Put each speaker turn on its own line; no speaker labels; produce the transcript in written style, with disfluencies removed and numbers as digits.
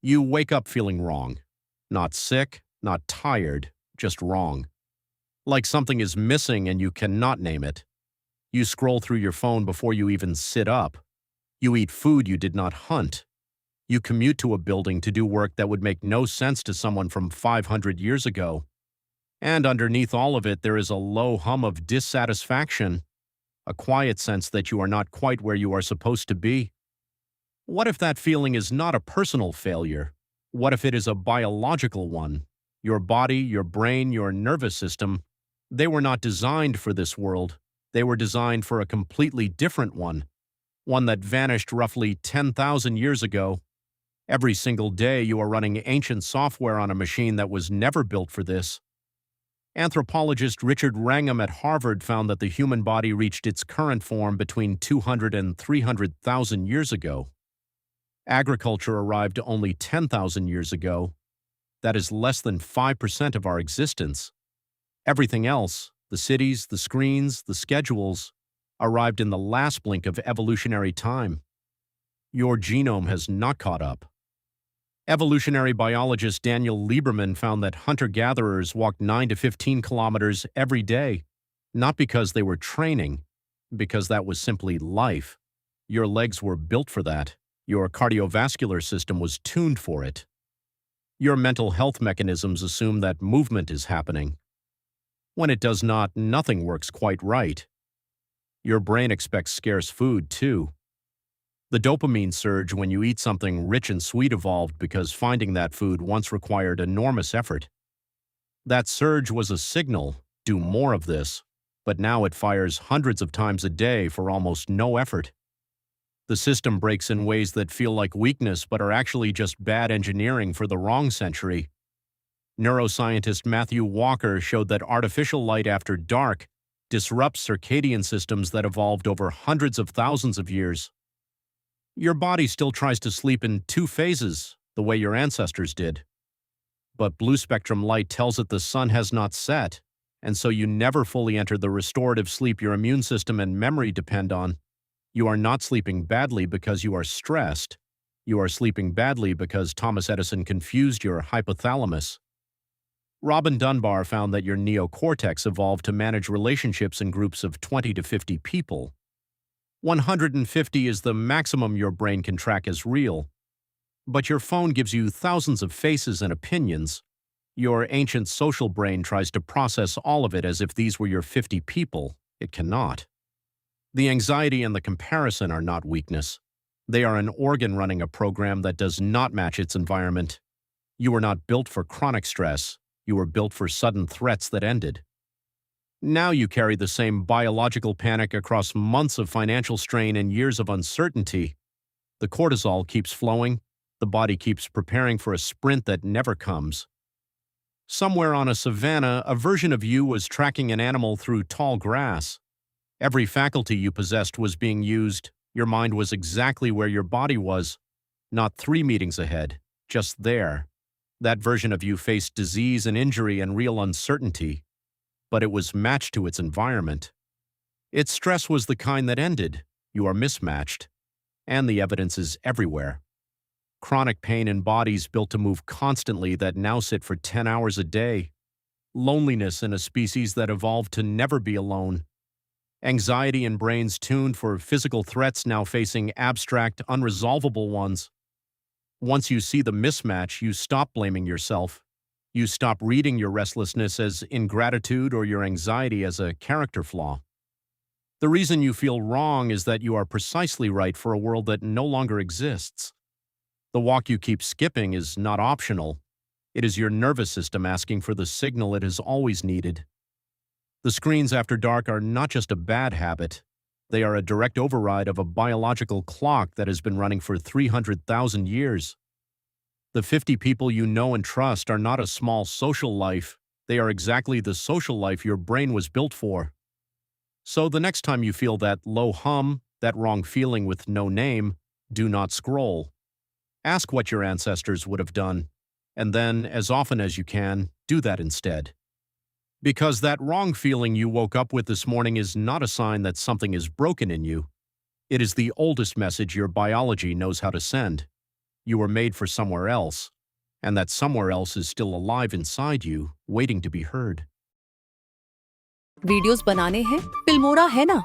You wake up feeling wrong. Not sick, not tired, just wrong. Like something is missing and you cannot name it. You scroll through your phone before you even sit up. You eat food you did not hunt. You commute to a building to do work that would make no sense to someone from 500 years ago. And underneath all of it, there is a low hum of dissatisfaction, a quiet sense that you are not quite where you are supposed to be. What if that feeling is not a personal failure? What if it is a biological one? Your body, your brain, your nervous system, they were not designed for this world. They were designed for a completely different one that vanished roughly 10,000 years ago. Every single day you are running ancient software on a machine that was never built for this. Anthropologist Richard Wrangham at Harvard found that the human body reached its current form between 200 and 300,000 years ago. Agriculture arrived only 10,000 years ago. That is less than 5% of our existence. Everything else, the cities, the screens, the schedules, arrived in the last blink of evolutionary time. Your genome has not caught up. Evolutionary biologist Daniel Lieberman found that hunter-gatherers walked 9 to 15 kilometers every day, not because they were training, because that was simply life. Your legs were built for that. Your cardiovascular system was tuned for it. Your mental health mechanisms assume that movement is happening. When it does not, nothing works quite right. Your brain expects scarce food, too. The dopamine surge when you eat something rich and sweet evolved because finding that food once required enormous effort. That surge was a signal, do more of this, but now it fires hundreds of times a day for almost no effort. The system breaks in ways that feel like weakness but are actually just bad engineering for the wrong century. Neuroscientist Matthew Walker showed that artificial light after dark disrupts circadian systems that evolved over hundreds of thousands of years. Your body still tries to sleep in 2 phases, the way your ancestors did. But blue spectrum light tells it the sun has not set, and so you never fully enter the restorative sleep your immune system and memory depend on. You are not sleeping badly because you are stressed. You are sleeping badly because Thomas Edison confused your hypothalamus. Robin Dunbar found that your neocortex evolved to manage relationships in groups of 20 to 50 people. 150 is the maximum your brain can track as real. But your phone gives you thousands of faces and opinions. Your ancient social brain tries to process all of it as if these were your 50 people. It cannot. The anxiety and the comparison are not weakness. They are an organ running a program that does not match its environment. You were not built for chronic stress. You were built for sudden threats that ended. Now you carry the same biological panic across months of financial strain and years of uncertainty. The cortisol keeps flowing. The body keeps preparing for a sprint that never comes. Somewhere on a savanna, a version of you was tracking an animal through tall grass. Every faculty you possessed was being used. Your mind was exactly where your body was, not 3 meetings ahead, just there. That version of you faced disease and injury and real uncertainty, but it was matched to its environment. Its stress was the kind that ended. You are mismatched, and the evidence is everywhere. Chronic pain in bodies built to move constantly that now sit for 10 hours a day. Loneliness in a species that evolved to never be alone. Anxiety in brains tuned for physical threats now facing abstract, unresolvable ones. Once you see the mismatch, you stop blaming yourself. You stop reading your restlessness as ingratitude or your anxiety as a character flaw. The reason you feel wrong is that you are precisely right for a world that no longer exists. The walk you keep skipping is not optional. It is your nervous system asking for the signal it has always needed. The screens after dark are not just a bad habit. They are a direct override of a biological clock that has been running for 300,000 years. The 50 people you know and trust are not a small social life. They are exactly the social life your brain was built for. So the next time you feel that low hum, that wrong feeling with no name, do not scroll. Ask what your ancestors would have done, and then, as often as you can, do that instead. Because that wrong feeling you woke up with this morning is not a sign that something is broken in you. It is the oldest message your biology knows how to send. you were made for somewhere else, and that somewhere else is still alive inside you, waiting to be heard.
Videos बनाने हैं, Filmora है ना।